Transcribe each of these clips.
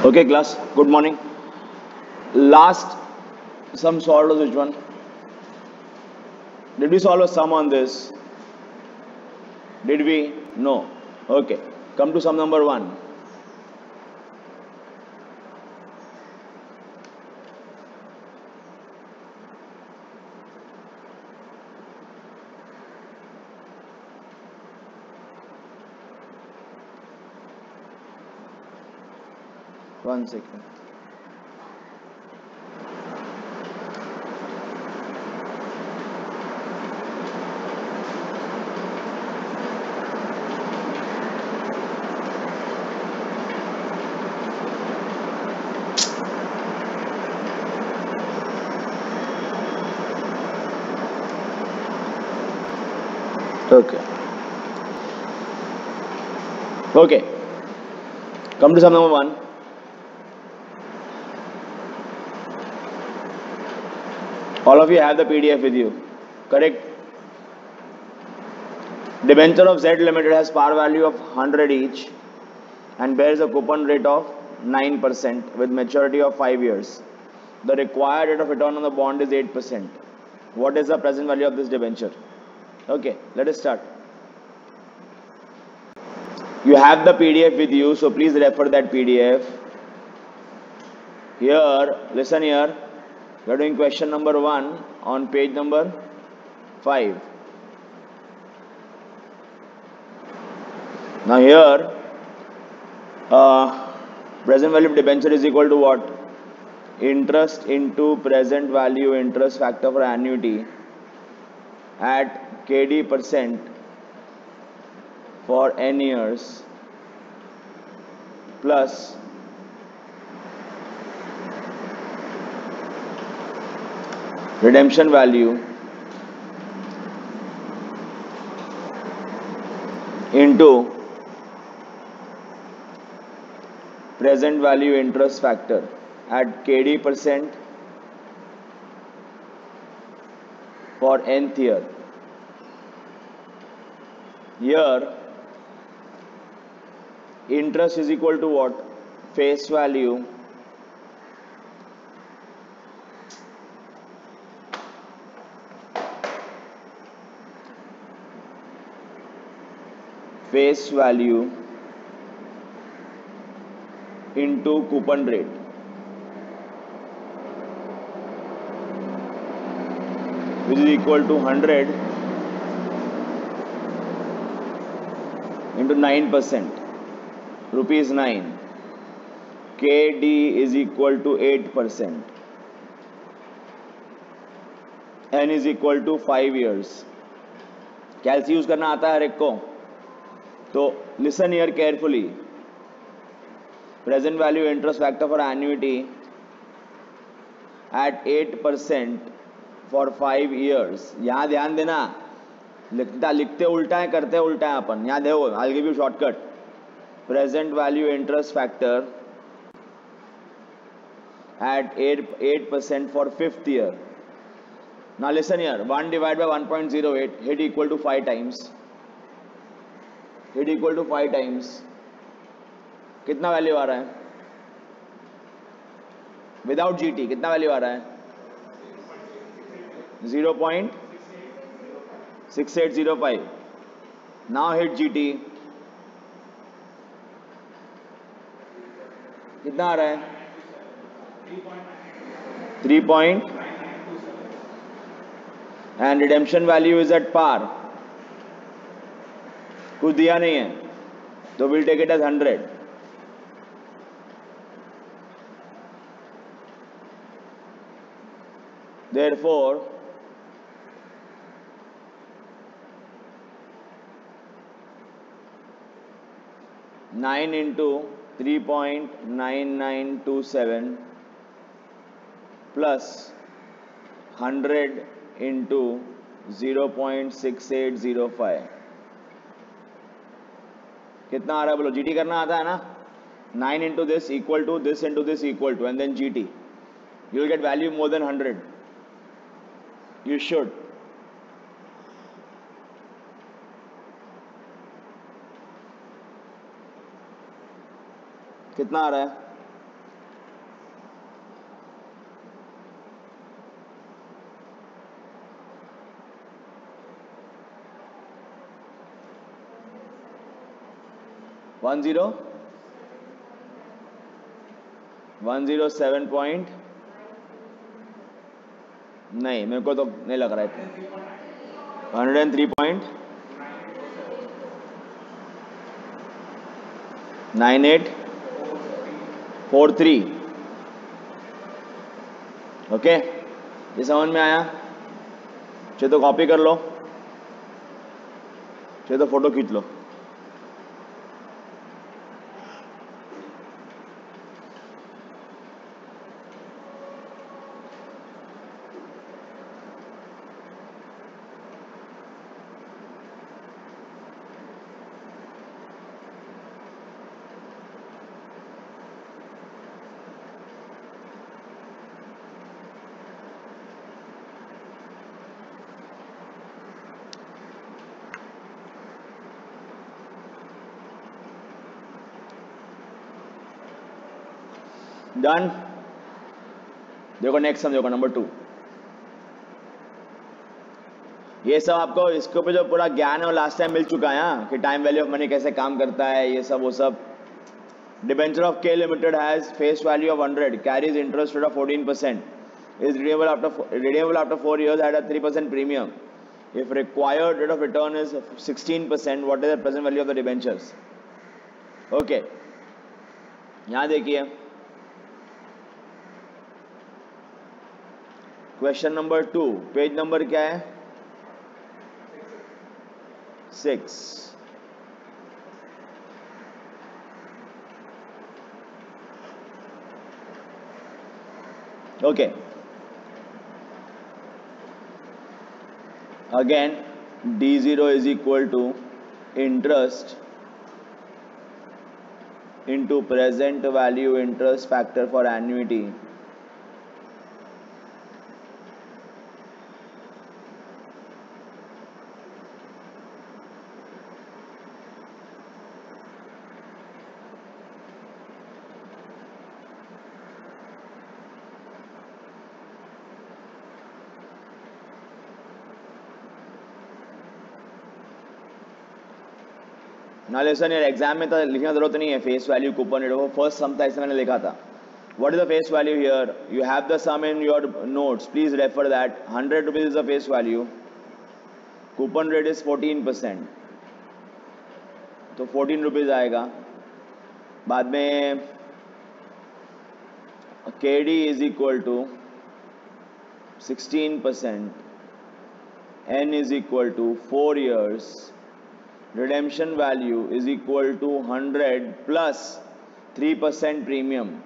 Okay, class. Good morning. Last sum solved was which one? Did we solve a sum on this? Did we? No. Okay. Come to sum number 1. One second. Okay. Okay. Come to sum number 1. All of you have the PDF with you. Correct? Debenture of Z Limited has par value of 100 each and bears a coupon rate of 9% with maturity of 5 years. The required rate of return on the bond is 8%. What is the present value of this debenture? Okay, let us start. You have the PDF with you, so please refer that PDF. Here, listen here. We are doing question number 1 on page number 5. Now here, present value of debenture is equal to what? Interest into present value interest factor for annuity at KD% for n years plus redemption value into present value interest factor at KD% for nth year. Here, interest is equal to what? Face value into coupon rate, which is equal to 100 into 9%, rupees 9. KD is equal to 8%. N is equal to 5 years. Calci use करना आता है हर एक को, तो listen here carefully. Present value interest factor for annuity at 8% for 5 years. यहां ध्यान देना, लिखते उल्टा है, करते उल्टा है अपन. यहां देखो, I will give you shortcut. Present value interest factor at 8% for 5th year. Now listen here, 1 divided by 1.08, hit equal to 5 times. Hit equal to 5 times. कितना वैल्यू आ रहा है? विदाउट GT कितना वैल्यू आ रहा है? 0.6805. Now hit GT. कितना आ रहा है? 3. And redemption value is at par. कुछ दिया नहीं है, तो we'll take it as 100. Therefore, nine into 3.9927 plus 100 into 0.6805 कितना आ रहा है बोलो? GT करना आता है ना? 9 into this equal to this into this equal to and then GT. You will get value more than 100. You should. कितना आ रहा है? 107 नहीं, मेरे को तो नहीं लग रहा है. 103.9843. ओके, ये समझ में आया? चाहे तो कॉपी कर लो, चाहे तो फोटो खींच लो. डन. देखो नेक्स्ट सम देखो, नंबर 2. ये सब आपको इसके ऊपर जो पूरा ज्ञान है वो लास्ट टाइम मिल चुका है कि टाइम वैल्यू ऑफ मनी कैसे काम करता है, ये सब वो सब. डिबेंचर ऑफ के limited has face value of 100, carries interest rate of 14%, is redeemable after 4 years at a 3% premium. If required rate of return is 16%, what is the present value of the debentures? Okay, यहाँ देखिए question number 2, page number क्या है? 6. Okay, again D0 is equal to interest into present value interest factor for annuity ना. Listen यार exam में तो लिखना जरूरत नहीं है. फेस वैल्यू कूपन रेट वो फर्स्ट सम था, इससे मैंने लिखा था. What is the face value here? You have the sum in your notes, please refer that. 100 rupees is the face value, coupon rate is 14%, तो 14 रुपीज आएगा. बाद में KD is equal to 16%, N is equal to 4 years, redemption value is equal to 100 plus 3% premium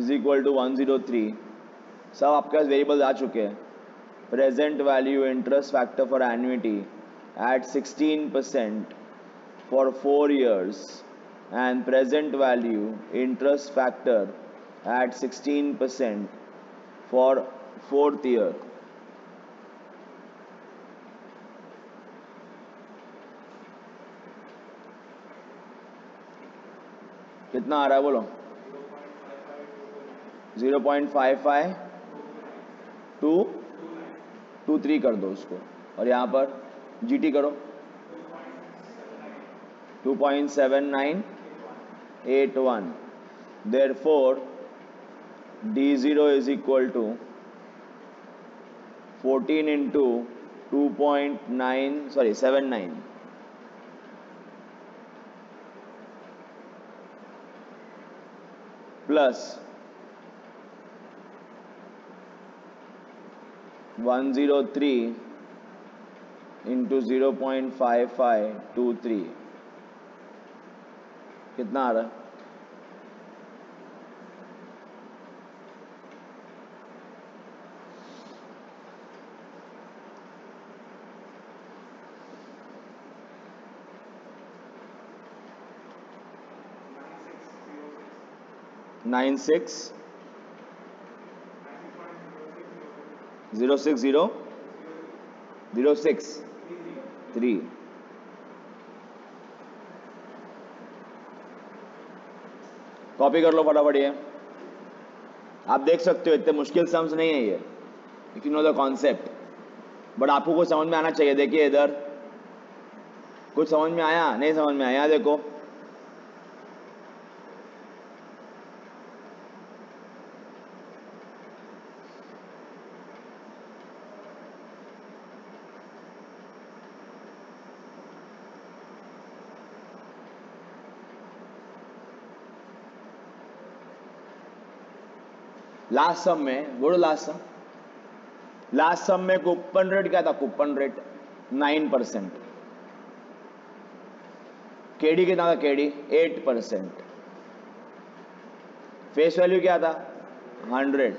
is equal to 103. सब आपके पास variables आ चुके हैं. Present value interest factor for annuity at 16% for 4 years and present value interest factor at 16% for 4th year. कितना आ रहा है बोलो? 0.55 223 कर दो उसको, और यहाँ पर GT करो 2.7981. Therefore D0 is equal to 14 into 2.79 plus 103 into 0.5523 कितना आ रहा है? नाइन सिक्स 06006 कॉपी कर लो फटाफट. ये आप देख सकते हो, इतने मुश्किल सम्स नहीं है ये, if you know the concept. But आपको कुछ समझ में आना चाहिए। देखिए इधर कुछ समझ में आया, नहीं समझ में आया, देखो लास्ट सम में, बोलो लास्ट सम में कूपन रेट क्या था? Coupon rate 9%। केडी कितना था? केडी 8%। फेस वैल्यू क्या था? 100।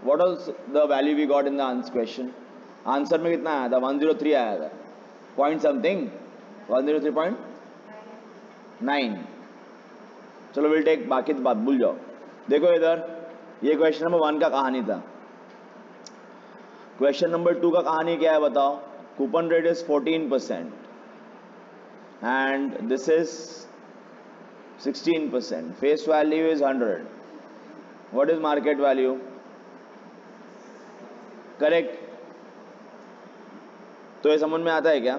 What was the value we got in the answer question? Answer में कितना आया था? 103 आया था, पॉइंट समथिंग, 103.9। चलो विल टेक, बाकी तो बात भूल जाओ। देखो इधर ये क्वेश्चन नंबर 1 का कहानी था। क्वेश्चन नंबर 2 का कहानी क्या है बताओ? Coupon rate is 14% and this is 16%। Face value is 100। What is market value? Correct. तो ये समझ में आता है क्या?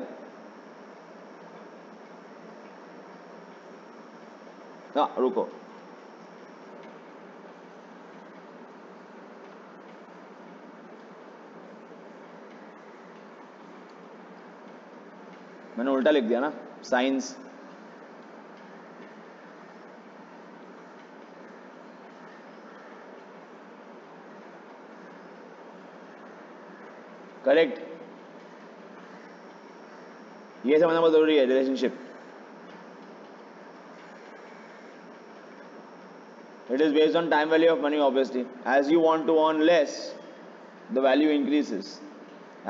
हाँ रुको, मैंने उल्टा लिख दिया ना, साइंस। करेक्ट। ये समझना बहुत जरूरी है, relationship. It is based on time value of money, obviously. As you want to earn less, the value increases.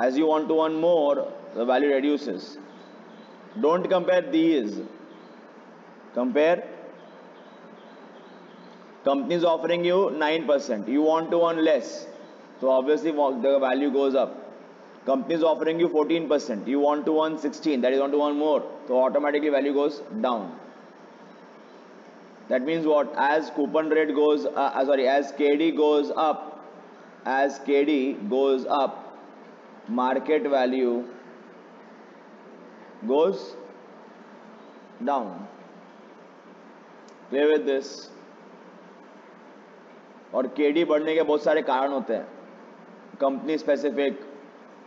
As you want to earn more, the value reduces. Don't compare these. Compare companies offering you 9%. You want to earn less, so obviously the value goes up. Companies offering you 14%. You want to earn 16. That is, want to earn more, so automatically value goes down. That means what? As coupon rate goes, as KD goes up, market value goes down. Play with this. और KD बढ़ने के बहुत सारे कारण होते हैं, company specific,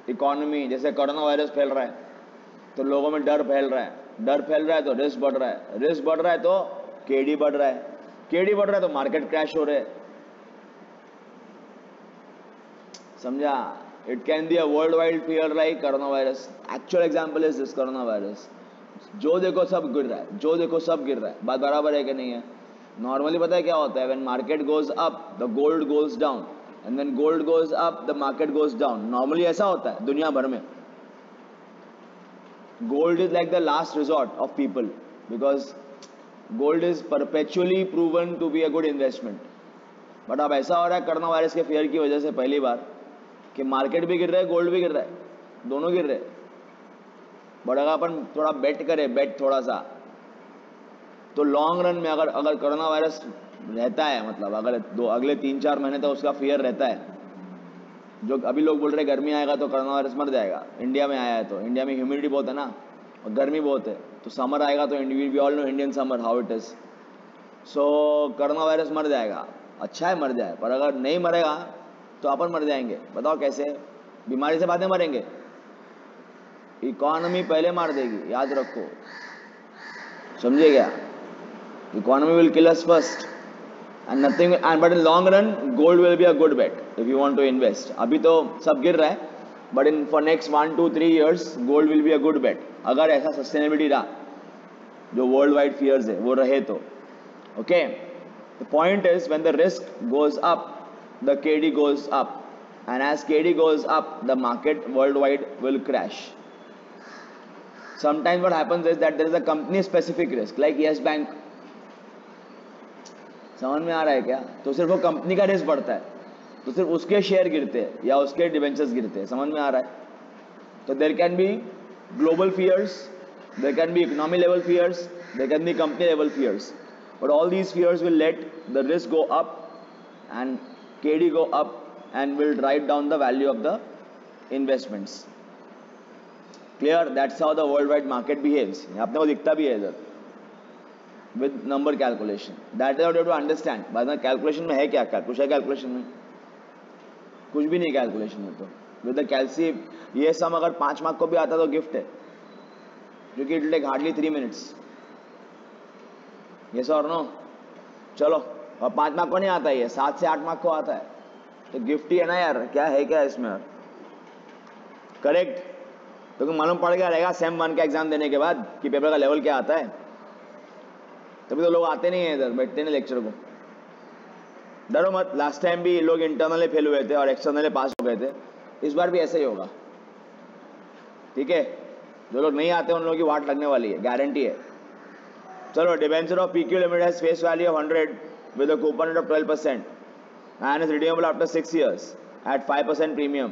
economy, जैसे corona virus फैल रहा है तो लोगों में डर फैल रहा है तो रिस्क बढ़ रहा है तो केडी बढ़ रहा है, केडी बढ़ रहा है तो मार्केट क्रैश हो रहे, समझा? It can be a world wide fear like corona virus. Actual example is this corona virus. जो देखो सब गिर रहा है, बात बराबर है कि नहीं है? नॉर्मली पता है क्या होता है? When market goes up the gold goes down, and when gold goes up the market goes down. Normally ऐसा होता है दुनिया भर में। Gold is like the last resort of people, because gold is perpetually proven to be a good investment. But अब ऐसा हो रहा है कोरोना वायरस के फियर की वजह से पहली बार कि मार्केट भी गिर रहा है, गोल्ड भी गिर रहा है, दोनों गिर रहे। बट अगर अपन थोड़ा बेट करें, थोड़ा सा, तो लॉन्ग रन में अगर कोरोना वायरस रहता है, मतलब अगर अगले 3-4 महीने तक उसका फियर रहता है, जो अभी लोग बोल रहे गर्मी आएगा तो कोरोना वायरस मर जाएगा, इंडिया में आया है तो, इंडिया में ह्यूमिडिटी बहुत है ना और गर्मी बहुत है, तो समर आएगा तो we all know Indian summer how it is. So corona virus मर जाएगा, अच्छा है मर जाए, पर अगर नहीं मरेगा तो अपन मर जाएंगे। बताओ कैसे? बीमारी से बातें मरेंगे, इकोनॉमी पहले मार देगी, याद रखो, समझे क्या? Economy will kill us first and nothing, and but in long run gold will be a good bet if you want to invest. अभी तो सब गिर रहा है, but in for next 1-2-3 years gold will be a good bet, अगर ऐसा sustainability रहा, जो वर्ल्ड वाइड फियर्स है वो रहे तो। Okay, the point is when the risk goes up the KD goes up, and as KD goes up the market worldwide will crash. Sometimes what happens is that there is a company specific risk like Yes Bank, समझ में आ रहा है क्या? तो सिर्फ वो company का रिस्क बढ़ता है, तो सिर्फ उसके शेयर गिरते हैं या उसके डिबेंचर्स गिरते हैं, समझ में आ रहा है? तो there can be global fears, there can be economy level fears, there can be company level fears, but all these fears will let the risk go up and KD go up and will drive down the value of the investments. Clear? That's how the world wide market behaves. आपने को दिखता भी है इधर with number calculation. That is to understand. बाद में calculation में है क्या? कुछ है कैलकुलेशन में? कुछ भी नहीं कैलकुलेशन में. तो विद द कैल्शियम ये सम अगर 5 मार्क को भी आता तो गिफ्ट है, क्योंकि it will take hardly 3 minutes. Yes और नो? चलो, और 5 मार्क को नहीं आता है, 7 से 8 मार्क को आता है, तो गिफ्ट ही है ना यार. क्या है क्या इसमें यार? करेक्ट. तो मालूम पड़ गया रहेगा सेम 1 का एग्जाम देने के बाद कि पेपर का लेवल क्या आता है. तभी तो लोग आते नहीं है इधर, बैठते नहीं लेक्चर को. डरो मत, लास्ट टाइम भी लोग इंटरनली फेल हुए थे और एक्सटर्नली पास हो गए थे. इस बार भी ऐसे ही होगा. ठीक है? जो लोग नहीं आते उन लोगों की वाट लगने वाली है, गारंटी है. चलो, debenture of PQ limit has face value of 100 with a coupon rate of 12% and is redeemable after 6 years at 5% premium.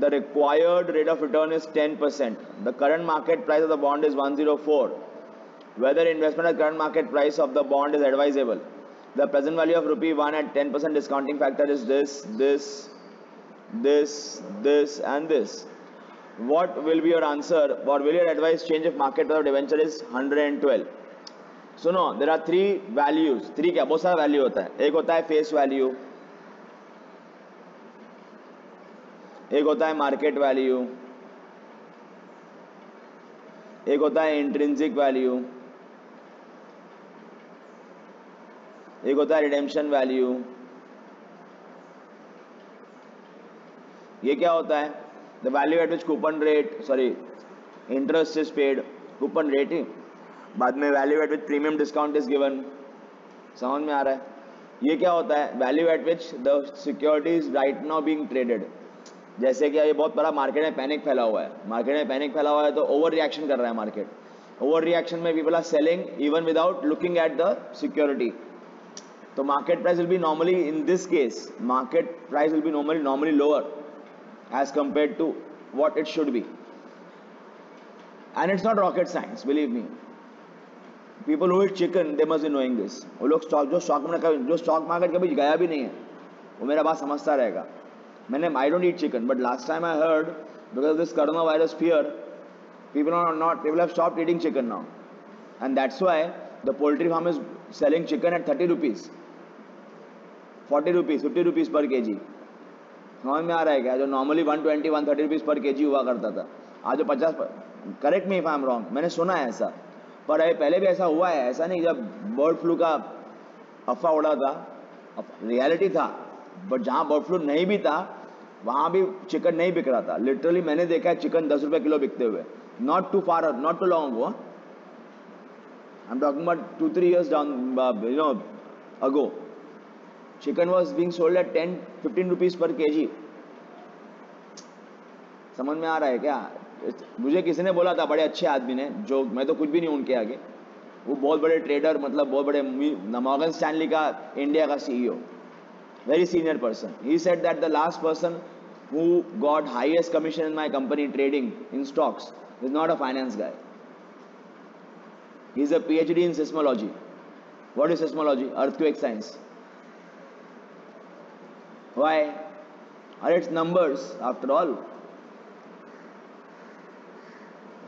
The required rate of return is 10%. The current market price of the bond is 104. Whether investment at current market price of the bond is advisable. The present value of rupee 1 at 10% discounting factor is this, and this. What will be your answer, or will your advice change if market price of debenture is 112? सुनो, there are 3 values. 3 क्या, बहुत सारा value होता है. एक होता है face value, एक होता है मार्केट वैल्यू, एक होता है इंट्रिंसिक वैल्यू, एक होता है रिडेम्पशन वैल्यू. ये क्या होता है? The value at which coupon rate, sorry, interest is paid. Coupon rate ही बाद में value at which premium discount is given. समझ में आ रहा है? ये क्या होता है? Value at which the security is right now being traded. जैसे कि ये बहुत बड़ा मार्केट में पैनिक फैला हुआ है. मार्केट में पैनिक फैला हुआ है तो ओवर रिएक्शन कर रहा है मार्केट. ओवर रिएक्शन में people are selling even without looking at the security. तो market price will be normally, in this case market price will be normally lower as compare to what it should be. And it's not rocket science, believe me. People who eat chicken, they must be knowing this. वो लोग जो stock market कभी गया भी नहीं है, वो मेरा बात समझता रहेगा. मैंने I don't eat chicken, but last time I heard because of this coronavirus fear, people have stopped eating chicken now, and that's why the poultry farm is selling chicken at 30 rupees, 40 rupees, 50 rupees per kg. समझ में आ रहा है क्या? जो normally 120, 130 rupees पर kg हुआ करता था, आज जो 50. Correct me if I am wrong, मैंने सुना है ऐसा. पर पहले भी ऐसा हुआ है. ऐसा नहीं, जब बर्ड फ्लू का अफवाह उड़ा था, रियलिटी था. बट जहाँ बर्ड फ्लू नहीं भी था वहाँ भी चिकन नहीं बिक रहा था. लिटरली मैंने देखा है चिकन 10 रुपये किलो बिकते हुए. Not too far, not too long ago. I am talking about 2-3 years down, ago. Chicken was being sold at 10-15 rupees per kg. समझ में आ रहा है क्या? मुझे किसी ने बोला था, बड़े अच्छे आदमी ने, जो मैं तो कुछ भी नहीं उनके आगे, वो बहुत बड़े ट्रेडर, मतलब बहुत बड़े मॉर्गन स्टैनली का इंडिया का CEO, very senior person. He said that the last person who got highest commission in my company trading in stocks is not a finance guy. He is a PhD in seismology. What is seismology? Earthquake science. Why? और it's numbers after all.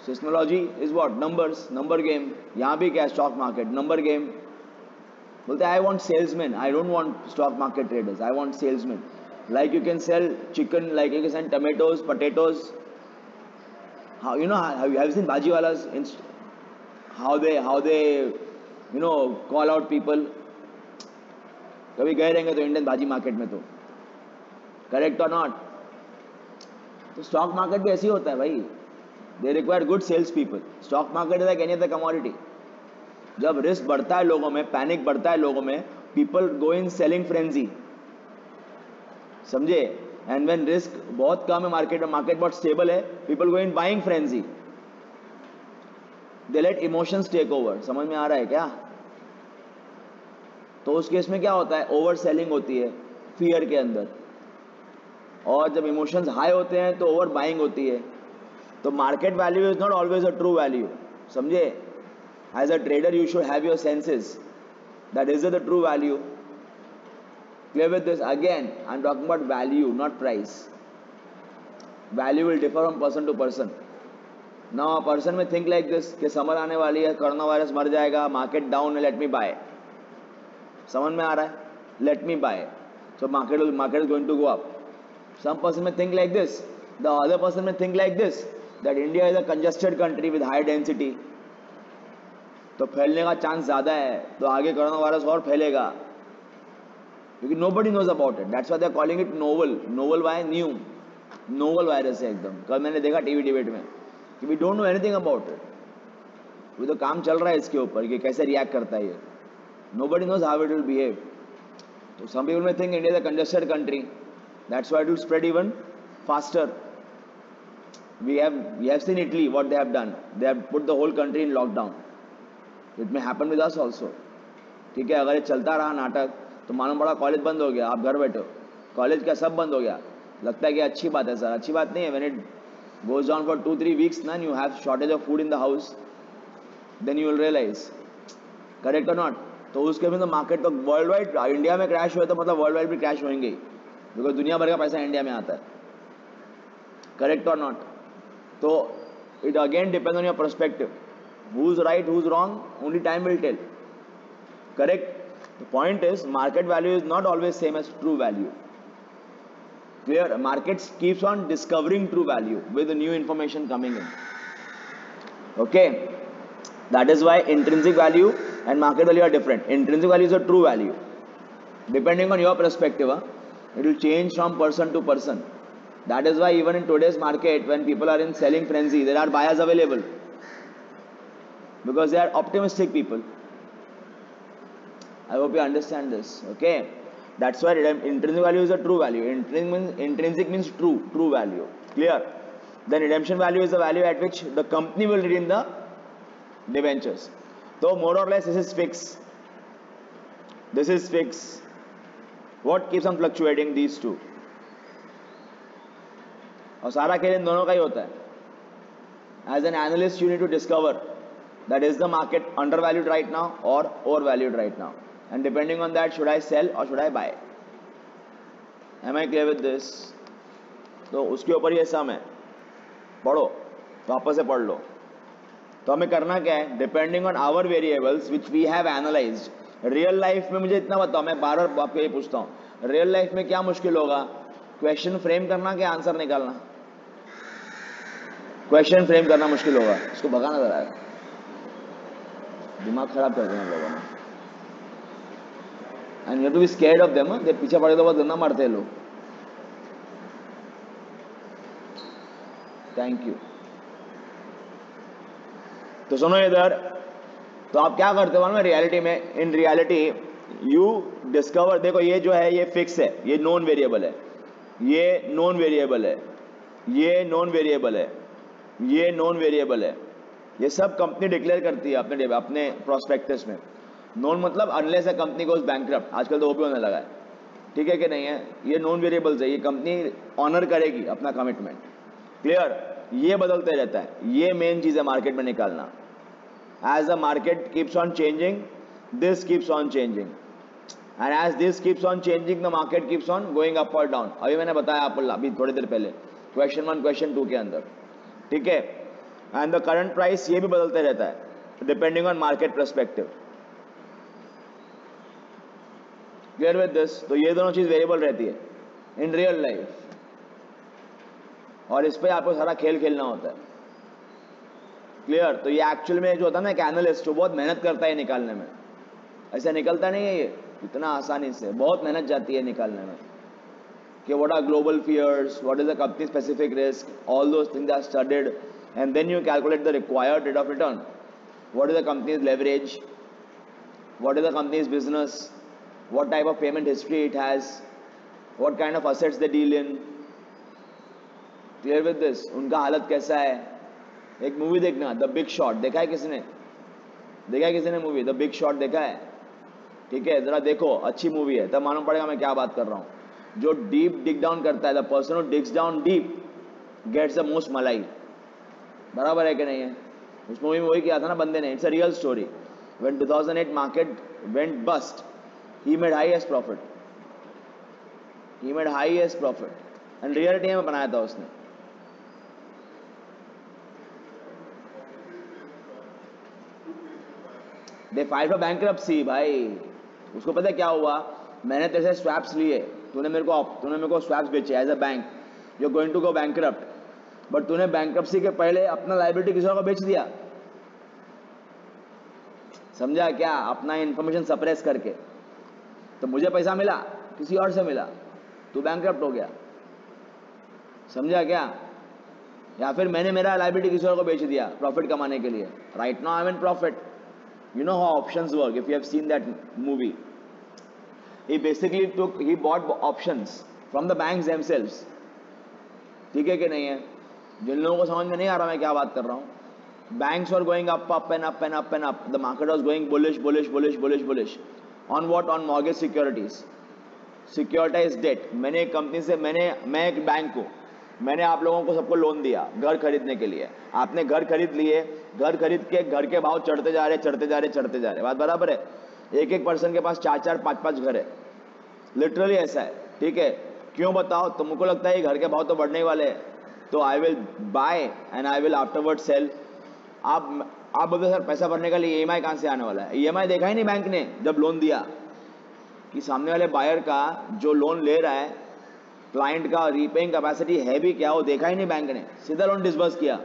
Seismology is what? Numbers, number game. यहाँ भी क्या है? Stock market, number game. बोलते I want salesman, I don't want stock market traders, I want salesman. Like you can sell chicken, like you can sell tomatoes, potatoes. How, have you seen Bajiwalas? How they call out people. कभी गए रहेंगे तो Indian भाजी market में, तो correct और not? तो stock market भी ऐसे ही होता है भाई. They require good sales people. Stock market is like any other commodity. जब रिस्क बढ़ता है लोगों में, पैनिक बढ़ता है लोगों में, people go in selling frenzy. समझे? एंड व्हेन रिस्क बहुत कम है मार्केट में, मार्केट बहुत स्टेबल है, people go in buying frenzy. They let emotions take over. समझ में आ रहा है क्या? तो उस केस में क्या होता है? ओवर सेलिंग होती है फियर के अंदर, और जब इमोशंस हाई होते हैं तो ओवर बाइंग होती है. तो market value is not always a true value. समझे? As a trader you should have your senses that is the true value. Clear with this? Again, I'm talking about value, not price. Value will differ from person to person. Now a person may think like this कि summer आने वाली है, corona virus मर जाएगा, market down है, let me buy. समझ में आ रहा है? Let me buy. So market is going to go up. Some person may think like this. The other person may think like this that India is a congested country with high density, तो फैलने का chance ज्यादा है, तो आगे corona virus और फैलेगा, क्योंकि nobody knows about it. That's why they are calling it novel. Novel why? New. Novel virus है एकदम. कल मैंने देखा टीवी डिबेट में कि we don't know anything about it. वो तो काम चल रहा है इसके ऊपर कि कैसे रिएक्ट करता है ये. Nobody knows how it will behave. So some people may think India is a congested country. That's why it will spread even faster. We have seen Italy what they have done. They have put the whole country in lockdown. It may happen with us also. ठीक है, अगर ये चलता रहा नाटक तो मालूम पड़ा कॉलेज बंद हो गया, आप घर बैठे हो, कॉलेज का सब बंद हो गया. लगता है कि अच्छी बात है सर, अच्छी बात नहीं है. When it goes on for 2-3 weeks ना, you have shortage of food in the house, then you will realise. Correct और नॉट? तो उसके में तो मार्केट तो वर्ल्ड वाइड, इंडिया में क्रैश हुए तो मतलब वर्ल्ड वाइड भी क्रैश होंगे ही, बिकॉज दुनिया भर का पैसा इंडिया में आता है. करेक्ट और नॉट? तो it again depend on your perspective. Who is right, who is wrong, only time will tell. Correct? The point is, market value is not always same as true value. Clear? Markets keeps on discovering true value with the new information coming in. Okay? That is why intrinsic value and market value are different. Intrinsic value is a true value. Depending on your perspective, it will change from person to person. That is why even in today's market, when people are in selling frenzy, there are buyers available. Because they are optimistic people. I hope you understand this. Okay, that's why intrinsic value is a true value. Intrinsic means true value. Clear? Then redemption value is the value at which the company will redeem the debentures. So more or less this is fixed. This is fixed. What keeps on fluctuating? These two. और सारा खेल इन दोनों का ही होता है. As an analyst, you need to discover that is the market undervalued right now or overvalued right now. And depending on that, should I sell or should I buy? Am I clear with this? तो उसके ऊपर ये सम है, पढ़ो, वापस से पढ़ लो. तो हमें करना क्या है? Depending on our variables which we have analysed. Real life में मुझे इतना बताओ, मैं बार बार आपको ये पूछता हूँ, रियल लाइफ में क्या मुश्किल होगा? क्वेश्चन फ्रेम करना कि आंसर निकालना? क्वेश्चन फ्रेम करना मुश्किल होगा. इसको भगाना जरा, दिमाग खराब कर देना लोगों ने. And you have to be scared of them. They पीछे पड़े तो बहुत गंदा मारते हैं लोग. Thank you. तो सुनो इधर, तो आप क्या करते हो मालूम है रियलिटी में? इन रियलिटी यू डिस्कवर, देखो ये जो है ये फिक्स है, ये नॉन वेरिएबल है, ये नॉन वेरिएबल है, ये नॉन वेरिएबल है, ये नॉन वेरिएबल है. ये सब कंपनी डिक्लेयर करती है अपने प्रोस्पेक्टस में. नॉन मतलब unless a company goes bankrupt, आजकल तो वो भी होने लगा है. ठीक है कि नहीं है? ये नॉन वेरिएबल्स है, ये कंपनी ऑनर करेगी अपना कमिटमेंट. क्लियर? ये बदलते रहता है, ये मेन चीज है मार्केट में निकालना. As the market keeps on changing, this keeps on changing, and as this keeps on changing, the market keeps on going up और डाउन. अभी मैंने बताया आपको अभी थोड़ी देर पहले क्वेश्चन 1 क्वेश्चन 2 के अंदर. ठीक है? एंड द करंट प्राइस ये भी बदलते रहता है depending on market perspective. Clear with this? तो ये दोनों चीज वेरिएबल रहती है इन रियल लाइफ, और इस पे आपको सारा खेल खेलना होता है. क्लियर? तो ये एक्चुअल में जो होता है ना, एक एनालिस्ट जो बहुत मेहनत करता है निकालने में, ऐसे निकलता नहीं है ये इतना आसानी से, बहुत मेहनत जाती है निकालने में कि what are global fears, what is the company specific risk, all those things are studied, and then you calculate the required rate of return. What is the company's leverage, what is the company's business, what type of payment history it has, what kind of assets they deal in. Clear with this? उनका हालत कैसा है? एक movie देखना, the big shot, देखा है किसने? देखा है किसी ने मूवी द बिग शॉट? देखा है? ठीक है, जरा देखो, अच्छी मूवी है, तब मालूम पड़ेगा मैं क्या बात कर रहा हूँ. जो डीप डिग डाउन करता है, the person who digs down deep gets the most मलाई. बराबर है कि नहीं है? उस मूवी में वही किया था ना बंदे ने. It's a real story. When 2008 market went bust, he made highest profit. He made highest profit. And reality में बनाया था उसने. दे फाइल फॉर बैंक्रप्सी भाई। उसको पता है क्या हुआ, मैंने तेरे से स्वैप्स लिए, तूने मेरे को स्वैप्स बेचे as a bank, you are going to go bankrupt, but तूने बैंक्रप्सी के पहले अपना लाइबिलिटी किसी और को बेच दिया, समझा क्या, अपना इंफॉर्मेशन सप्रेस करके। तो मुझे पैसा मिला, किसी और से मिला, तू बैंक्रप्ट हो गया, समझा क्या। या फिर मैंने मेरा लाइबिलिटी किसी और को बेच दिया प्रॉफिट कमाने के लिए। Right now I am in profit. You know how options work, if you have seen that movie. He basically took, he bought options from the banks themselves. ठीक है कि नहीं है? जिन लोगों को समझ में नहीं आ रहा मैं क्या बात कर रहा हूँ, banks were going up and up and up and up, the market was going bullish on what, on mortgage securities, securitized debt। मैंने एक कंपनी से, मैं एक बैंक को, मैंने आप लोगों को सबको लोन दिया घर खरीदने के लिए, आपने घर खरीद लिए, घर खरीद के घर के भाव चढ़ते जा रहे, बात बराबर है। एक पर्सन के पास 4-4 5-5 घर है, लिटरली ऐसा है। ठीक है, क्यों बताओ, तुमको लगता है घर के भाव तो बढ़ने वाले हैं, तो I will buy and I will afterward sell. आप बोलते सर पैसा भरने के लिए EMI कहाँ से आने वाला है? EMI देखा ही नहीं बैंक ने जब लोन दिया, कि सामने वाले बायर का जो लोन ले रहा है, क्लाइंट का रीपेइंग कैपेसिटी है भी क्या, वो देखा ही नहीं बैंक ने, सीधा लोन डिसबर्स किया।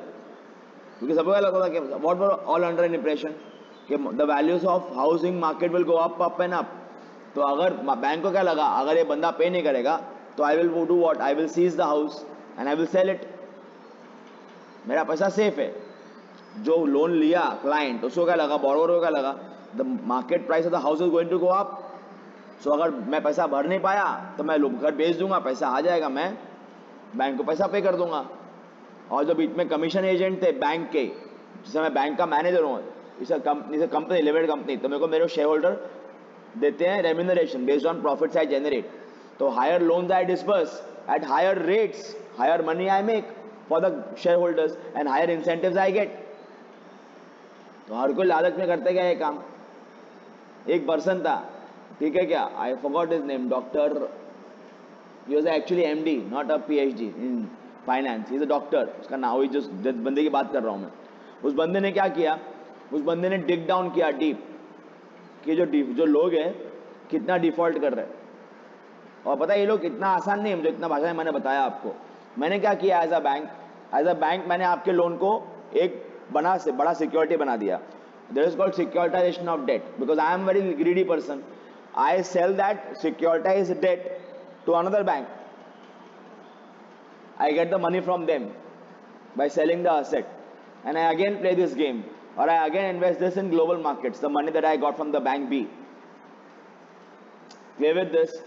क्योंकि सबको लगता था कि what were all under an impression कि the values of housing market will go up and up. तो अगर बैंक को क्या लगा, अगर ये बंदा पे नहीं करेगा तो I will do what, I will seize the house and I will sell it, मेरा पैसा सेफ है। जो लोन लिया क्लाइंट, उसको क्या लगा, बोरोवर को क्या लगा, the market price of the house is going to go up, so अगर मैं पैसा भर नहीं पाया तो मैं घर बेच दूंगा, पैसा आ जाएगा, मैं बैंक को पैसा पे कर दूंगा। और जो बीच में कमीशन एजेंट थे बैंक के, जैसे मैं बैंक का मैनेजर हूँ, इस कंपनी लिमिटेड कंपनी, तो मेरे को मेरे शेयर होल्डर देते हैं remuneration based on profits I generate. तो higher loans I disperse at higher rates, higher money I make for the shareholders and higher incentives I get. तो हर कोई लालच में करते क्या ये काम। एक पर्सन था, ठीक है क्या, I forgot his name, doctor, he was actually MD not a PhD in finance, he is a doctor, उसका नाम, वही जिस बंदे की बात कर रहा हूँ मैं, उस बंदे ने क्या किया, उस बंदे ने डिग डाउन किया डीप कि जो लोग हैं कितना डिफॉल्ट कर रहे हैं। और पता है ये लोग इतना आसान नहीं है, मुझे इतना भाषा में मैंने बताया आपको। मैंने क्या किया एज अ बैंक मैंने आपके लोन को एक बड़ा सिक्योरिटी बना दिया। There is called securitization of debt because I am very greedy person. I sell that securitized debt to another bank. I get the money from them by selling the asset, and I again play this game, or I again invest this in global markets, the money that I got from the bank B. Play with this.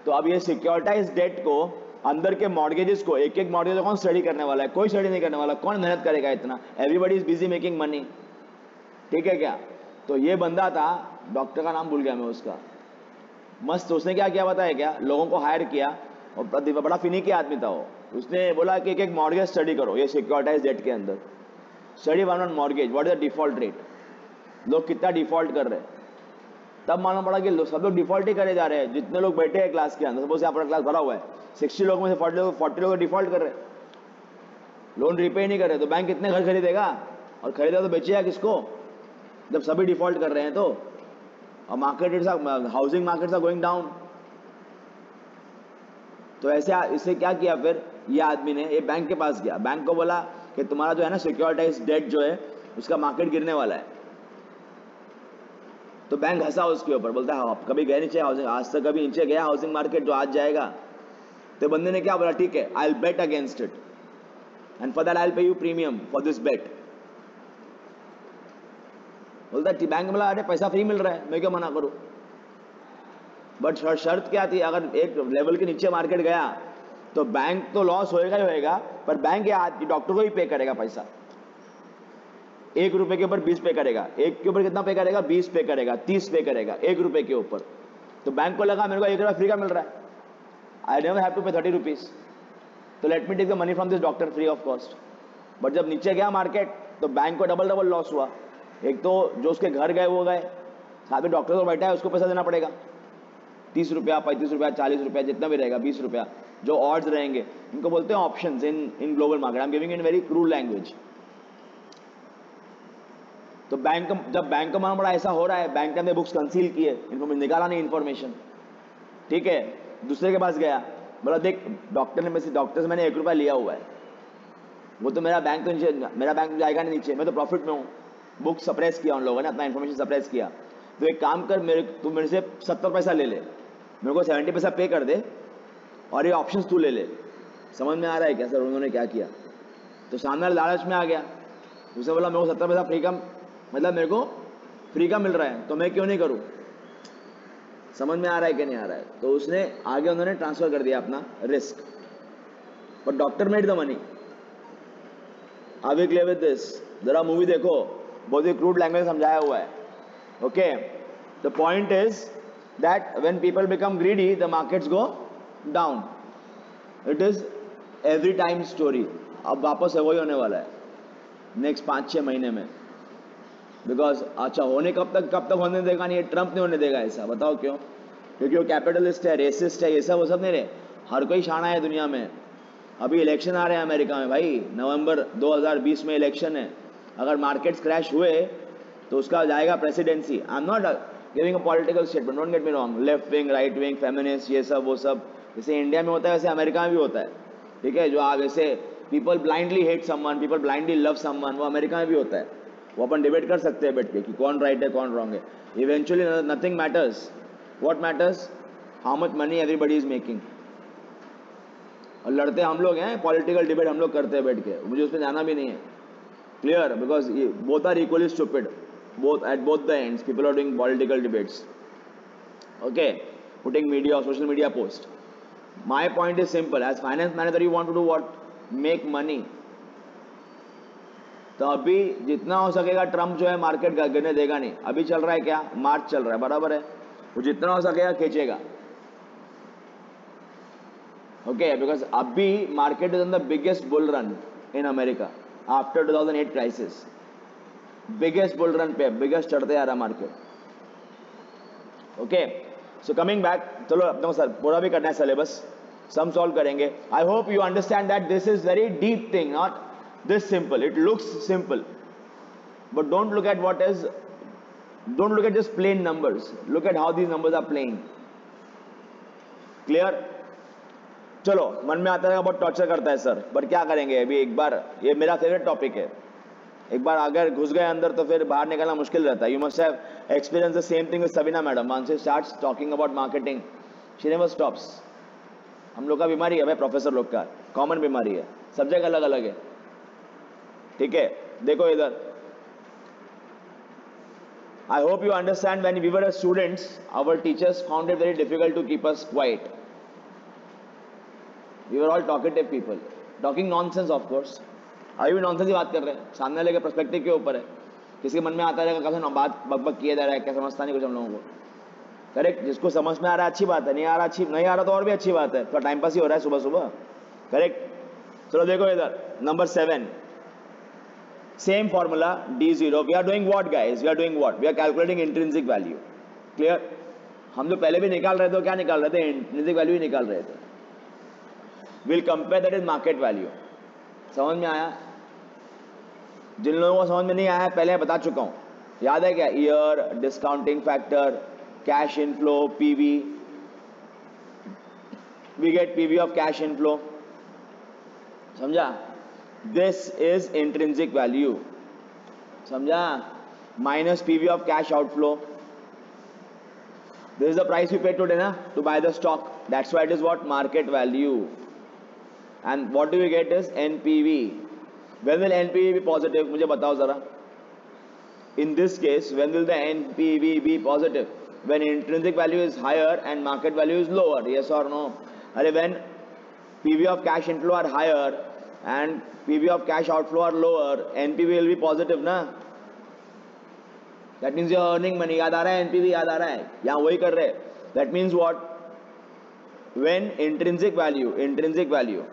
तो अब ये securitise date को, अंदर के mortgages को, एक mortgage कौन study करने वाला है, कोई स्टडी नहीं करने वाला, कौन मेहनत करेगा इतना, everybody is busy making money. ठीक है क्या। तो ये बंदा था, डॉक्टर का नाम भूल गया मैं उसका, मस्त, उसने क्या किया बताया क्या, लोगों को हायर किया, और बड़ा फिनिकी आदमी था वो। उसने बोला कि एक मॉर्गेज स्टडी करो, ये सिक्योरिटाइज डेट के अंदर study one on mortgage, what is the default rate, लोग कितना डिफॉल्ट कर रहे हैं। तब मालूम पड़ा कि सब लोग डिफॉल्ट ही करे जा रहे हैं। जितने लोग बैठे हैं क्लास के अंदर, सपोज यहाँ पर क्लास भरा हुआ है, 60 लोग में से 40 लोग डिफॉल्ट कर रहे हैं, लोन रिपे नहीं कर रहे। तो बैंक कितने घर खरीदेगा, और खरीदेगा तो बेचेगा किसको, जब सभी डिफॉल्ट कर रहे हैं तो। और housing markets are going down. तो ऐसे इससे क्या किया फिर ये आदमी ने, ये बैंक के पास गया, बैंक को बोला कि तुम्हारा जो है ना सिक्योरिटाइज डेट जो है उसका मार्केट गिरने वाला है। तो बैंक हंसा उसके ऊपर, बोलता है आप कभी गए नीचे हाउसिंग, आज तक कभी नीचे गया हाउसिंग मार्केट जो आज जाएगा। तो बंदे ने क्या बोला, ठीक है I will bet against it and for that I will pay you premium for this bet. बोलता है बैंक बोला अरे पैसा फ्री मिल रहा है, मैं क्यों मना करूं। बट शर्त क्या थी, अगर एक लेवल के नीचे मार्केट गया तो बैंक तो लॉस होएगा ही होएगा, पर बैंक या डॉक्टर को ही पे करेगा पैसा। 1 रुपए के ऊपर 20 पे करेगा, एक के ऊपर कितना पे करेगा, 20 पे करेगा, 30 पे करेगा 1 रुपए के ऊपर। तो बैंक को लगा मेरे को 1 रुपया फ्री का मिल रहा है, आई नेवर हैव टू पे 30 रुपीज, तो let me take the money from this doctor free of cost. But जब नीचे गया मार्केट तो बैंक को डबल लॉस हुआ। एक तो जो उसके घर गए वो गए, साथ में डॉक्टर तो बैठा है उसको पैसा देना पड़ेगा, 30 रुपया 35 रुपया 40 रुपया जितना भी रहेगा, 20 रुपया जो ऑड्स रहेंगे। इनको बोलते हैं options in global market. I am giving in very crude language. तो बैंक जब बैंक का मामला ऐसा हो रहा है, बैंक ने बुक्स कंसील किए, इन्फॉर्मेशन निकाला नहीं, इन्फॉर्मेशन, ठीक है, दूसरे के पास गया, बोला देख डॉक्टर से मैंने 1 रुपया लिया हुआ है, वो तो मेरा बैंक तो नीचे, मेरा बैंक जाएगा नहीं नीचे, मैं तो प्रॉफिट में हूँ, बुक सप्रेस किया उन लोगों ने, अपना इन्फॉर्मेशन सप्रेस किया। तो एक काम कर, तू मेरे से 70 पैसा ले ले, मेरे को 70 पैसा पे कर दे और ये ऑप्शंस तू ले ले। समझ में आ रहा है क्या सर उन्होंने क्या किया? तो सामने लालच में आ गया, उसने बोला मेरे को 70 पैसा फ्री का, मतलब मेरे को फ्री का मिल रहा है तो मैं क्यों नहीं करूँ। समझ में आ रहा है कि नहीं आ रहा है? तो उसने आगे उन्होंने ट्रांसफर कर दिया अपना risk, but doctor made the money. Are we clear with this? जरा मूवी देखो, बहुत ही क्रूड लैंग्वेज समझाया हुआ है। Okay, the point is that when people become greedy the markets go down. It is every time story. अब वापस है वही होने वाला है नेक्स्ट 5-6 महीने में, बिकॉज अच्छा होने कब तक होने देगा नहीं, ट्रंप नहीं होने देगा ऐसा। बताओ क्यों? क्योंकि वो कैपिटलिस्ट है, रेसिस्ट है, ये सब वो सब नहीं रहे। हर कोई शाना है दुनिया में। अभी इलेक्शन आ रहे हैं अमेरिका में भाई, नवंबर 2020 में इलेक्शन है। अगर मार्केट्स क्रैश हुए तो उसका जाएगा presidency. I am not giving a political statement, don't get me wrong, left wing, right wing, feminist, ये सब वो सब, जैसे इंडिया में होता है वैसे अमेरिका में भी होता है, ठीक है। जो आप वैसे people blindly hate someone, people blindly love someone, वो अमेरिका में भी होता है। वो अपन डिबेट कर सकते हैं बैठ के कि कौन राइट है कौन रॉन्ग है। Eventually nothing matters, what matters how much money everybody is making. और लड़ते हम लोग हैं, पॉलिटिकल डिबेट हम लोग करते हैं बैठ के, मुझे उस पर जाना भी नहीं है। Clear? Because both are equally stupid, both at both the ends people are doing political debates, okay, putting media or social media post. My point is simple, as finance manager you want to do what? Make money. तो अभी जितना हो सकेगा Trump जो है market गिरने देगा नहीं। अभी चल रहा है क्या? मार्च चल रहा है, बराबर है, वो जितना हो सकेगा खींचेगा। ओके, बिकॉज अभी market is on the biggest bull run in America after 2008 crisis. Biggest bull run पे, बिगेस्ट चढ़ते आ रहा market. Okay, so coming back, चलो अपने सर पूरा भी करना है सिलेबस, सम सॉल्व करेंगे। I hope you understand that this is very deep thing, not this simple. It looks simple but don't look at what is, don't look at just plain numbers, look at how these numbers are playing. Clear? चलो, मन में आता है बहुत torture करता है sir, but क्या करेंगे अभी, एक बार ये मेरा फेवरेट टॉपिक है, एक बार अगर घुस गए अंदर तो फिर बाहर निकलना मुश्किल रहता है। You must have experience the same thing with Sabina madam. Once she starts talking about marketing she never stops. हम लोग का बीमारी है भाई, प्रोफेसर लोग का कॉमन बीमारी है, सब्जेक्ट अलग अलग है, ठीक है। देखो इधर, I hope you understand when we were students our teachers found it very difficult to keep us quiet. We were all talkative people, talking nonsense of course. अभी भी नॉनसेंस की बात कर रहे हैं, सामने वाले के पर्सपेक्टिव के ऊपर है। किसी के मन में आता रहेगा कैसे बात बकबक किया जा रहा है, क्या समझता नहीं कुछ हम लोगों को। करेक्ट, जिसको समझ में आ रहा है अच्छी बात है, नहीं आ रहा नहीं आ रहा तो और भी अच्छी बात है, तो टाइम पास ही हो रहा है सुबह सुबह। करेक्ट। चलो देखो इधर number 7, same formula D0। We are doing what guys? We are doing what? We are calculating intrinsic value. Clear? हम लोग पहले भी निकाल रहे थे, क्या निकाल रहे थे? इंट्रिंसिक वैल्यू ही निकाल रहे थे। Will compare that is market value. समझ में आया? जिन लोगों को समझ में नहीं आया पहले बता चुका हूं, याद है क्या? Year, discounting factor, cash inflow, PV. We get PV of cash inflow, समझा? दिस इज इंट्रिंसिक वैल्यू, समझा? Minus PV of cash outflow. This is the price you paid today ना to buy the stock, that's why it is what? Market value. And what do we get is NPV. When will NPV be positive? मुझे बताओ जरा। In this case, when will the NPV be positive? When intrinsic value is higher and market value is lower. Yes or no? अरे when PV of cash inflow are higher and PV of cash outflow are lower, NPV will be positive ना? That means you're earning money. याद आ रहा है? NPV याद आ रहा है? यहाँ वही कर रहे हैं। That means what? When intrinsic value.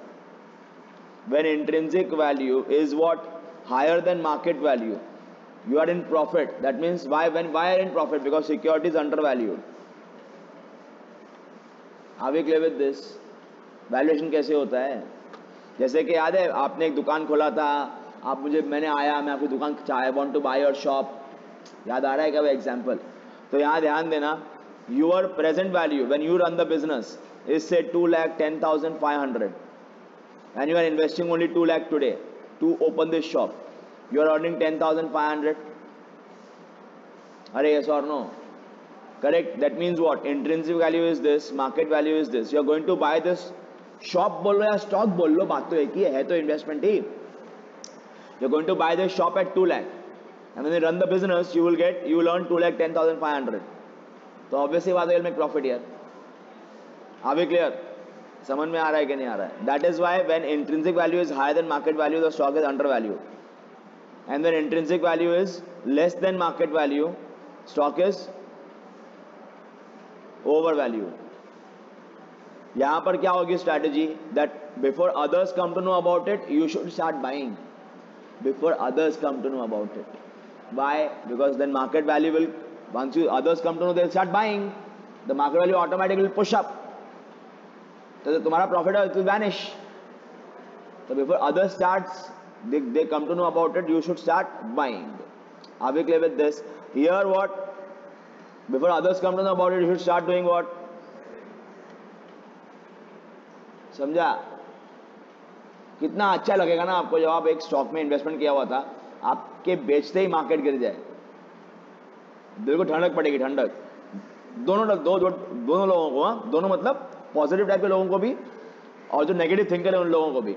When intrinsic value is what? Higher than market value, you are in profit. That means why are in profit? Because security is undervalued. Are we clear with this? Valuation कैसे होता है? जैसे कि याद है आपने एक दुकान खोला था, आप मुझे, मैंने आया, मैं आपकी दुकान, I want to buy your shop, याद आ रहा है क्या वो एग्जांपल? तो यहाँ ध्यान देना, your present value when you run the business is से 2,10,500 and you are investing only 2 lakh today to open this shop. You are earning 10,500. Are yes or no? Correct. That means what? Intrinsic value is this, market value is this. You are going to buy this shop, बोल लो या stock बोल लो, बात तो एक ही है तो investment he. You are going to buy this shop at 2 lakh, and when you run the business, you will earn 2,10,500. तो obviously बात है, you'll make profit here. Are we clear? समझ में आ रहा है कि नहीं आ रहा है? That is why when intrinsic value is higher than market value, the stock is undervalued, and when intrinsic value is less than market value, stock is overvalued. यहाँ पर क्या होगी strategy? That before others come to know about it, you should start buying. Before others come to know about it. Why? Because then market value will, once others come to know, they'll start buying. The market value automatically will push up. तो तुम्हारा profit है, it will vanish. तो before others starts, they come to know about it, you should start buying. Are we clear with this? Here what? Before others come to know about it, you should start doing what? समझा? कितना अच्छा लगेगा ना आपको जब आप एक stock में इन्वेस्टमेंट किया हुआ था, आपके बेचते ही मार्केट गिर जाए, दिल को ठंडक पड़ेगी. ठंडक दोनों लोगों को, दोनों मतलब पॉजिटिव टाइप के लोगों को भी और जो नेगेटिव थिंकर है उन लोगों को भी.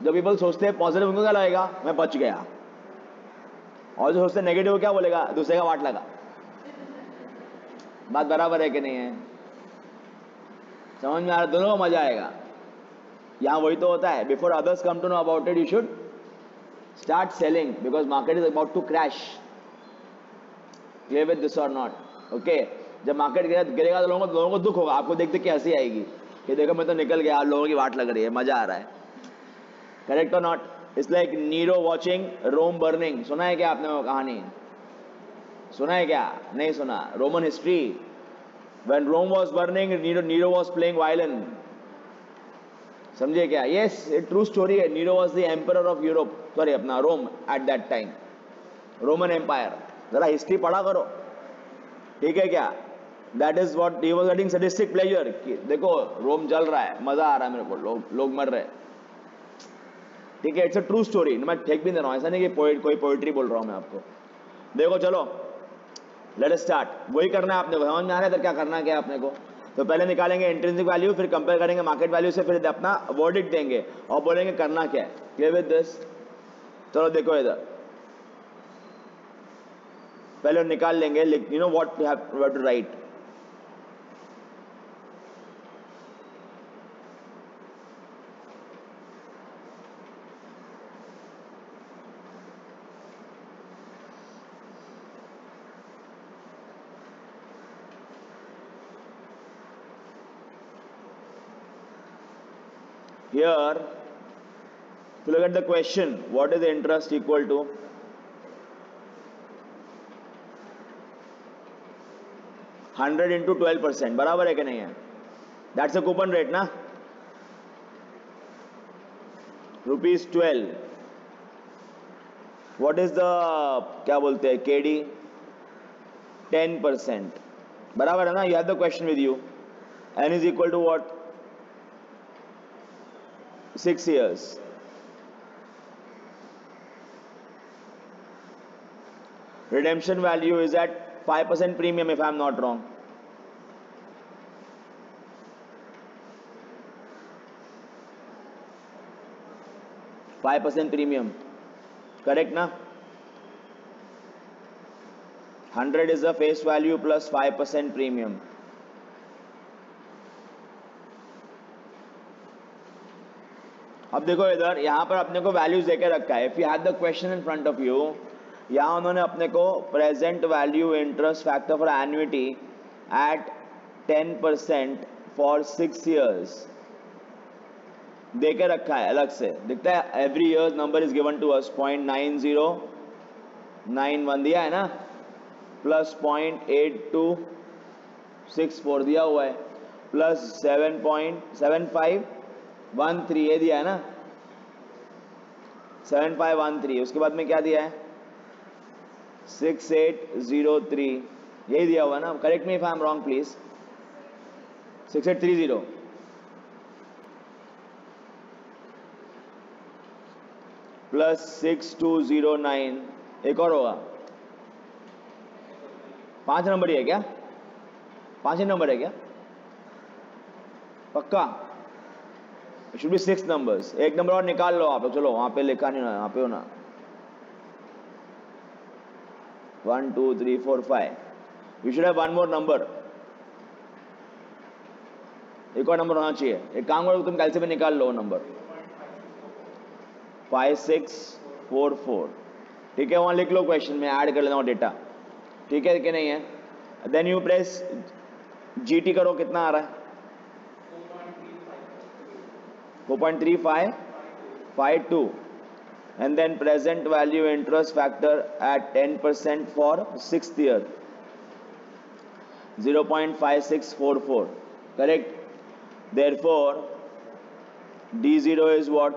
जब पीपल सोचते हैं पॉजिटिव, उनको क्या लगेगा? मैं बच गया. और जो सोचते हैं नेगेटिव, क्या बोलेगा? दूसरे का वाट लगा. बात बराबर है कि नहीं है? समझ में आ रहा? दोनों को मजा आएगा. यहां वही तो होता है. Before others come to know about it, you should start selling because market is about to crash. Clear with this और नॉट? ओके. जब मार्केट गिरेगा तो लोगों को दुख होगा, आपको देख देख के हंसी आएगी कि देखो मैं तो निकल गया, लोगों की वाट लग रही है, मजा आ रहा है. करेक्ट और not? It's like Nero watching Rome burning. सुना है क्या आपने वो कहानी? सुना है क्या? नहीं सुना? Roman history. When Rome was burning, Nero was playing violin. समझे क्या? यस, ये ट्रू स्टोरी है. Nero was the emperor of Europe, sorry अपना Rome at that time, Roman empire. जरा हिस्ट्री पढ़ा करो, ठीक है क्या? That is what he was getting sadistic pleasure. देखो रोम जल रहा है, मजा आ रहा है मेरे को, लोग मर रहे हैं. ठीक है, इट्स अ ट्रू स्टोरी. मैं फेंक भी दे रहा हूं, ऐसा नहीं कि कोई पोइट्री बोल रहा हूं मैं आपको. देखो चलो, लेट अस स्टार्ट. वही करना है आपने को. समझ में आ रहा है क्या करना क्या है आपने को? तो पहले निकालेंगे इंट्रिंसिक वैल्यू, फिर कंपेयर करेंगे मार्केट वैल्यू से, फिर अपना वर्डिक्ट देंगे और बोलेंगे करना क्या है. Clear with this? चलो देखो इधर, पहले निकाल लेंगे. You know what we have to write. Here, if you look at the question, what is the interest equal to? $100 into 12%. बराबर है कि नहीं है? That's a coupon rate ना? ₹12. What is the, क्या बोलते हैं, KD? 10%. बराबर है ना? You have the question with you. N is equal to what? 6 years. Redemption value is at 5% premium if I am not wrong. $5 premium. Correct na? 100 is the face value plus 5% premium. अब देखो इधर, यहां पर अपने को values देके रखा है. If you have the question in front of you, यहां उन्होंने अपने को present value interest factor for annuity at 10% for 6 years देके रखा है. अलग से दिखता है. Every year number is given to us. 0.9091 दिया है ना, प्लस 0.8264 दिया हुआ है, प्लस 7.7513 ये दिया है ना. 7513, उसके बाद में क्या दिया है 6803, यही दिया हुआ ना, correct me if I am wrong please. 6830 plus 6209, एक और होगा, 5 नंबर ही है क्या, 5 ही नंबर है क्या, पक्का? शुड बी 6 नंबर्स, एक नंबर और निकाल लो आप, चलो वहां पे लिखा नहीं, वहां पे हो ना, 1 2 3 4 5, you should have one more number, एक और नंबर होना चाहिए। एक काम करो, तुम कैलसी में निकाल लो नंबर 5644, ठीक है, वहां लिख लो क्वेश्चन में, ऐड कर लेना वो डेटा, ठीक है कि नहीं है? देन यू प्रेस जीटी करो, कितना आ रहा है 4.3552, and then present value interest factor at 10% for 6th year 0.5644, correct? Therefore D0 is what?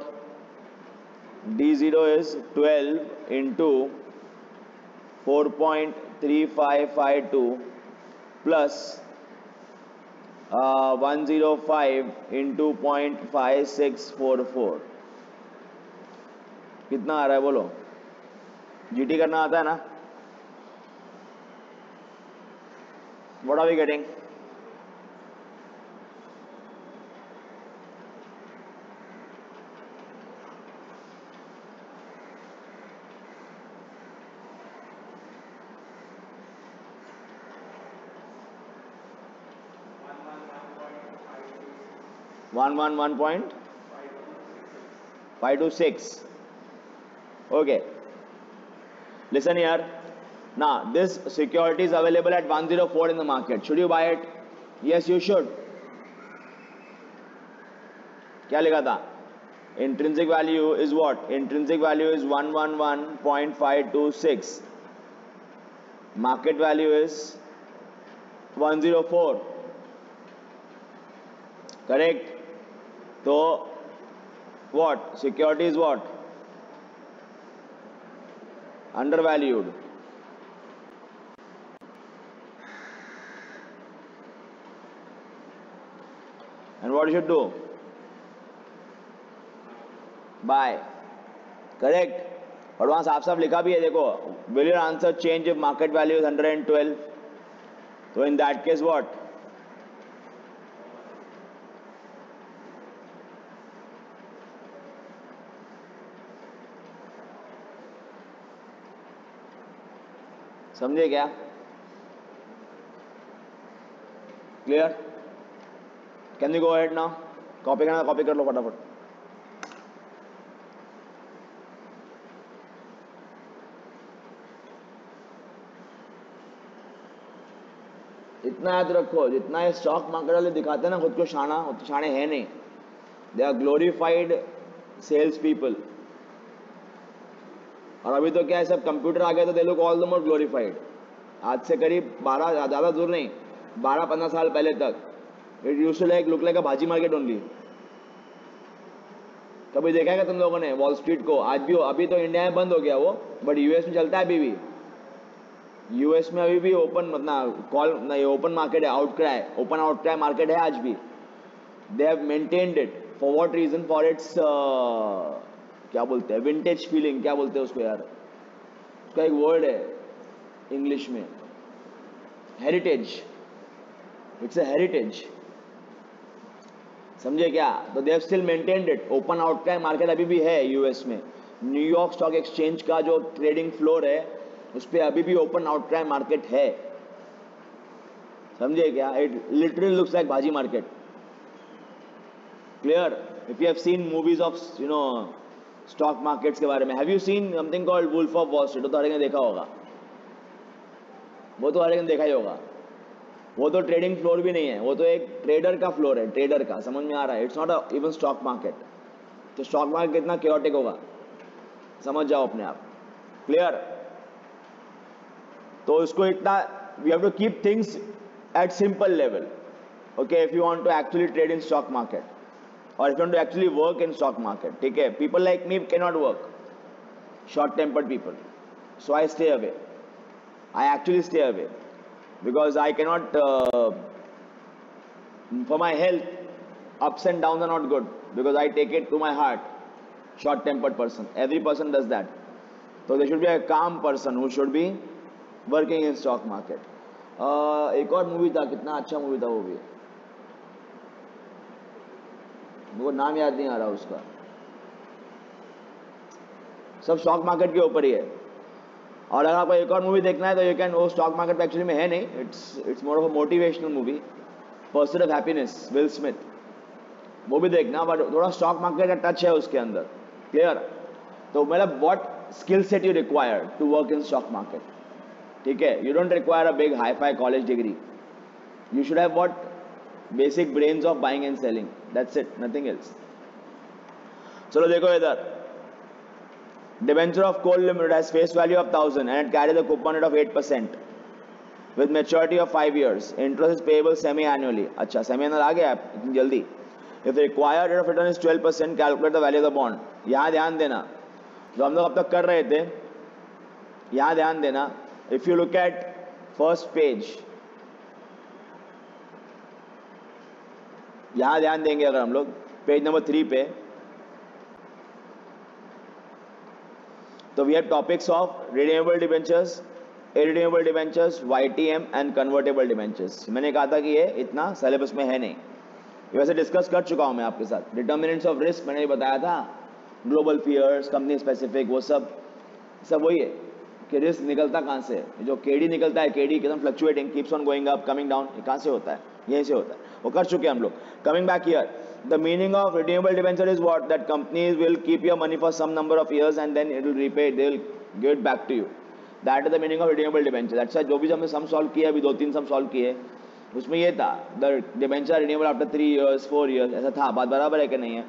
D0 is 12 into 4.3552 plus 105 into 0.5644, कितना आ रहा है बोलो? जीटी करना आता है ना? What are we getting? One 1.526. Okay. Listen here. Now this security is available at 104 in the market. Should you buy it? Yes, you should. क्या लिखा था? Intrinsic value is what? Intrinsic value is 111.526. Market value is 104. Correct? So what? Security is what? Undervalued. And what you should do? Buy. Correct? और वहां साफ साफ लिखा भी है, देखो, will your answer change if market value is 112? तो in that case what? समझे क्या? Clear? Can you go ahead now? Copy करना, कॉपी कर लो फटाफट। इतना याद रखो, जितना ये स्टॉक मार्केट वाले दिखाते हैं ना खुद को शाना, उतने शाने हैं नहीं। They are glorified sales people. और अभी तो क्या है, सब कंप्यूटर आ गया तो they look all the more glorified. आज से करीब 12, ज़्यादा दूर नहीं, 12-15 साल पहले तक it used to look like a bhaji market only. कभी देखा है तुम लोगों ने वॉल स्ट्रीट को? आज भी हो, अभी तो इंडिया में बंद हो गया वो, बट यूएस में चलता है अभी भी। यूएस में अभी भी ओपन मतलब कॉल नहीं, ओपन मार्केट है, आउटक्राई, ओपन आउटक्राई मार्केट है आज भी। They have maintained it for what reason? For its क्या बोलते हैं, विंटेज फीलिंग, क्या बोलते हैं उसको यार, उसका एक वर्ड है इंग्लिश में, हेरिटेज। इट्स अ हेरिटेज, समझे क्या? तो they have still maintained it. Open outcry market अभी भी है यूएस में। न्यूयॉर्क स्टॉक एक्सचेंज का जो ट्रेडिंग फ्लोर है उस पर अभी भी ओपन आउटक्राई मार्केट है, समझे क्या? It literally looks like bhaji market. Clear? If you have seen movies of stock markets के बारे में, have you seen something called Wolf of Wall Street? तो हर एक ने देखा होगा, वो तो हर एक ने देखा ही होगा। वो तो ट्रेडिंग फ्लोर भी नहीं है, वो तो एक ट्रेडर का फ्लोर है, ट्रेडर का, समझ में आ रहा है? It's not even stock market. तो स्टॉक मार्केट कितना क्योटिक होगा, समझ जाओ अपने आप। क्लियर? तो इसको इतना, we have to keep things at simple level, okay, if you want to actually trade in stock market और if you want to actually work in stock market, ठीक है? People like me can not work, short tempered people. So I stay away. I actually stay away because I cannot, for my health, ups and downs are not good because I take it to my heart. Short tempered person, every person does that. So there should be a calm person who should be working in stock market. एक और movie था, कितना अच्छा movie था वो भी, वो नाम याद नहीं आ रहा उसका, सब स्टॉक मार्केट के ऊपर ही है. और अगर आपको एक और मूवी देखना है तो यू कैन, वो स्टॉक मार्केट एक्चुअली में है नहीं, it's more of a motivational movie, pursuit of happiness, will Smith, वो भी देखना, बट थोड़ा स्टॉक मार्केट का टच है उसके अंदर. क्लियर? तो मतलब what skill set you require to work in stock market. ठीक है, you don't require a big hi fi college degree, you should have what basic brains of buying and selling, that's it, nothing else. चलो देखो इधर, debenture of Coal Limited has face value of 1,000 and it carries a coupon rate of 8% with maturity of 5 years. Interest is payable semi-annually. अच्छा, semi-annual आ गया इतनी जल्दी. If the required rate of return is 12%, calculate the value of the bond. यहाँ ध्यान देना, जो हम लोग अब तक कर रहे थे, यहाँ ध्यान देना. If you look at first page, यहाँ ध्यान देंगे अगर हम लोग पेज नंबर 3 पे, तो we have topics of renewable debentures, irredeemable debentures, YTM and convertible debentures. मैंने कहा था कि ये इतना सिलेबस में है नहीं, ये वैसे डिस्कस कर चुका हूं मैं आपके साथ. डिटर्मिनेंट्स ऑफ रिस्क मैंने बताया था, ग्लोबल फियर्स, कंपनी स्पेसिफिक, वो सब वही है कि रिस्क निकलता कहाँ से, जो केडी निकलता है, केडी एकदम fluctuating, keeps on going up coming down, ये कहाँ से होता है, यहीं से होता है, वो कर चुके हैं हम लोग. Coming back here, the meaning of redeemable debenture is what, that companies will keep your money for some number of years and then it will repay, they will give it back to you. That is the meaning of redeemable debenture. That's why जो भी हमने sum solve किया, अभी 2-3 sum solve किए, उसमें ये था, the debenture renewable after 3 years 4 years, ऐसा था. बात बराबर है कि नहीं है?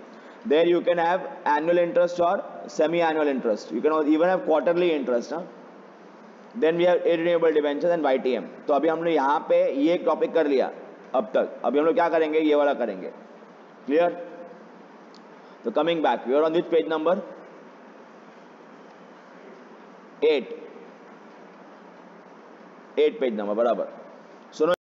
There you can have annual interest or semi-annual interest. You can even have quarterly interest. Then we have irrenewable debenture and YTM. तो अभी हमने यहाँ पे ये एक टॉपिक कर लिया अब तक. अभी हम लोग क्या करेंगे, ये वाला करेंगे. Clear? So coming back, we are on which page number? 8 page number, बराबर. सुनो